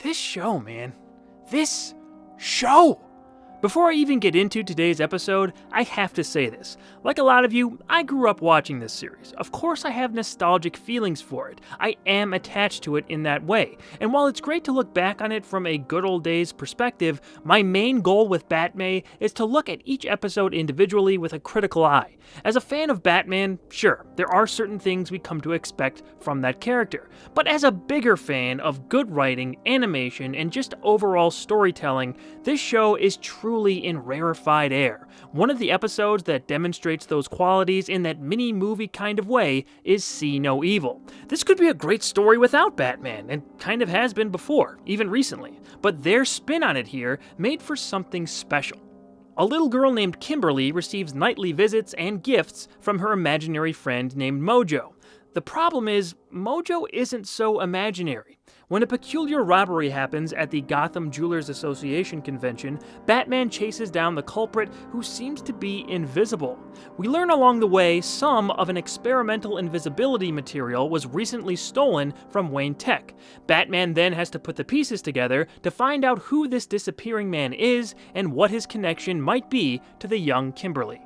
This show, man. This show! Before I even get into today's episode, I have to say this. Like a lot of you, I grew up watching this series. Of course I have nostalgic feelings for it. I am attached to it in that way. And while it's great to look back on it from a good old days perspective, my main goal with Batman is to look at each episode individually with a critical eye. As a fan of Batman, sure, there are certain things we come to expect from that character. But as a bigger fan of good writing, animation, and just overall storytelling, this show is truly in rarefied air. One of the episodes that demonstrates those qualities in that mini-movie kind of way is See No Evil. This could be a great story without Batman, and kind of has been before, even recently. But their spin on it here made for something special. A little girl named Kimberly receives nightly visits and gifts from her imaginary friend named Mojo. The problem is, Mojo isn't so imaginary. When a peculiar robbery happens at the Gotham Jewelers Association convention, Batman chases down the culprit who seems to be invisible. We learn along the way some of an experimental invisibility material was recently stolen from Wayne Tech. Batman then has to put the pieces together to find out who this disappearing man is and what his connection might be to the young Kimberly.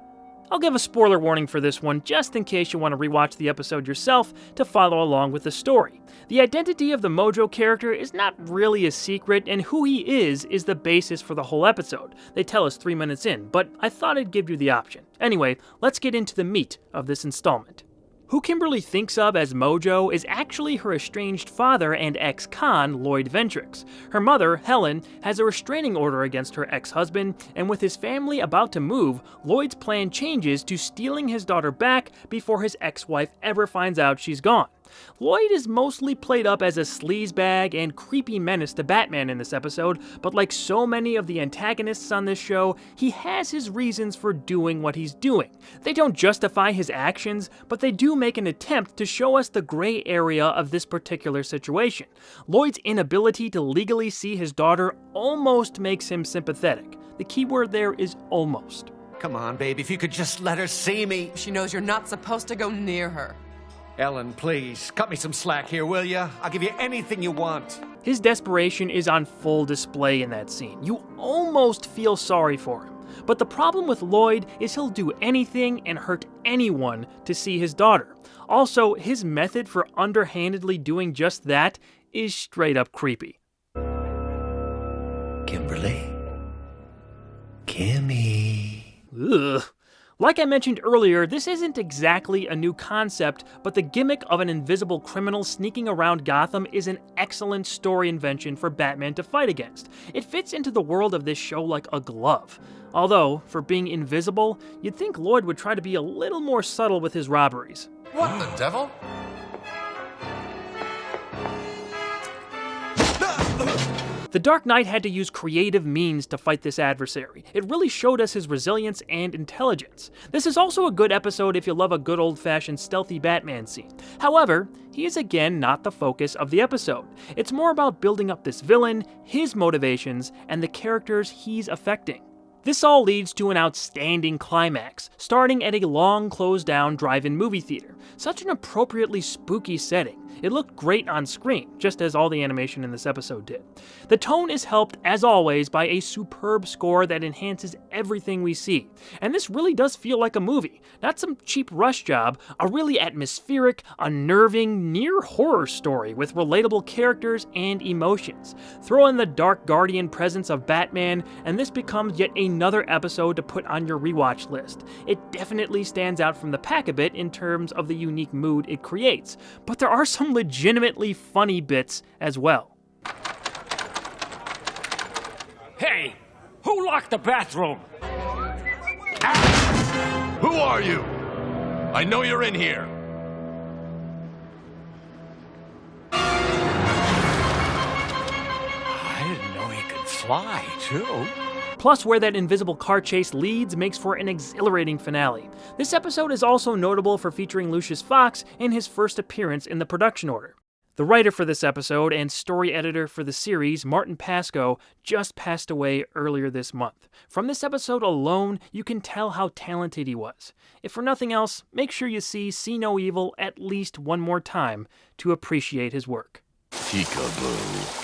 I'll give a spoiler warning for this one just in case you want to rewatch the episode yourself to follow along with the story. The identity of the Mojo character is not really a secret, and who he is the basis for the whole episode. They tell us 3 minutes in, but I thought I'd give you the option. Anyway, let's get into the meat of this installment. Who Kimberly thinks of as Mojo is actually her estranged father and ex-con, Lloyd Ventrix. Her mother, Helen, has a restraining order against her ex-husband, and with his family about to move, Lloyd's plan changes to stealing his daughter back before his ex-wife ever finds out she's gone. Lloyd is mostly played up as a sleazebag and creepy menace to Batman in this episode, but like so many of the antagonists on this show, he has his reasons for doing what he's doing. They don't justify his actions, but they do make an attempt to show us the gray area of this particular situation. Lloyd's inability to legally see his daughter almost makes him sympathetic. The key word there is almost. Come on, babe, if you could just let her see me. She knows you're not supposed to go near her. Ellen, please, cut me some slack here, will ya? I'll give you anything you want. His desperation is on full display in that scene. You almost feel sorry for him. But the problem with Lloyd is he'll do anything and hurt anyone to see his daughter. Also, his method for underhandedly doing just that is straight up creepy. Kimberly? Kimmy. Ugh. Like I mentioned earlier, this isn't exactly a new concept, but the gimmick of an invisible criminal sneaking around Gotham is an excellent story invention for Batman to fight against. It fits into the world of this show like a glove. Although, for being invisible, you'd think Lloyd would try to be a little more subtle with his robberies. What the devil? The Dark Knight had to use creative means to fight this adversary. It really showed us his resilience and intelligence. This is also a good episode if you love a good old-fashioned stealthy Batman scene. However, he is again not the focus of the episode. It's more about building up this villain, his motivations, and the characters he's affecting. This all leads to an outstanding climax, starting at a long closed-down drive-in movie theater. Such an appropriately spooky setting. It looked great on screen, just as all the animation in this episode did. The tone is helped, as always, by a superb score that enhances everything we see. And this really does feel like a movie, not some cheap rush job, a really atmospheric, unnerving, near-horror story with relatable characters and emotions. Throw in the dark guardian presence of Batman, and this becomes yet another episode to put on your rewatch list. It definitely stands out from the pack a bit in terms of the unique mood it creates, but there are some legitimately funny bits as well. Hey, who locked the bathroom? Who are you? I know you're in here. I didn't know he could fly, too. Plus, where that invisible car chase leads makes for an exhilarating finale. This episode is also notable for featuring Lucius Fox in his first appearance in the production order. The writer for this episode and story editor for the series, Martin Pasco, just passed away earlier this month. From this episode alone, you can tell how talented he was. If for nothing else, make sure you See No Evil at least one more time to appreciate his work. Peekaboo.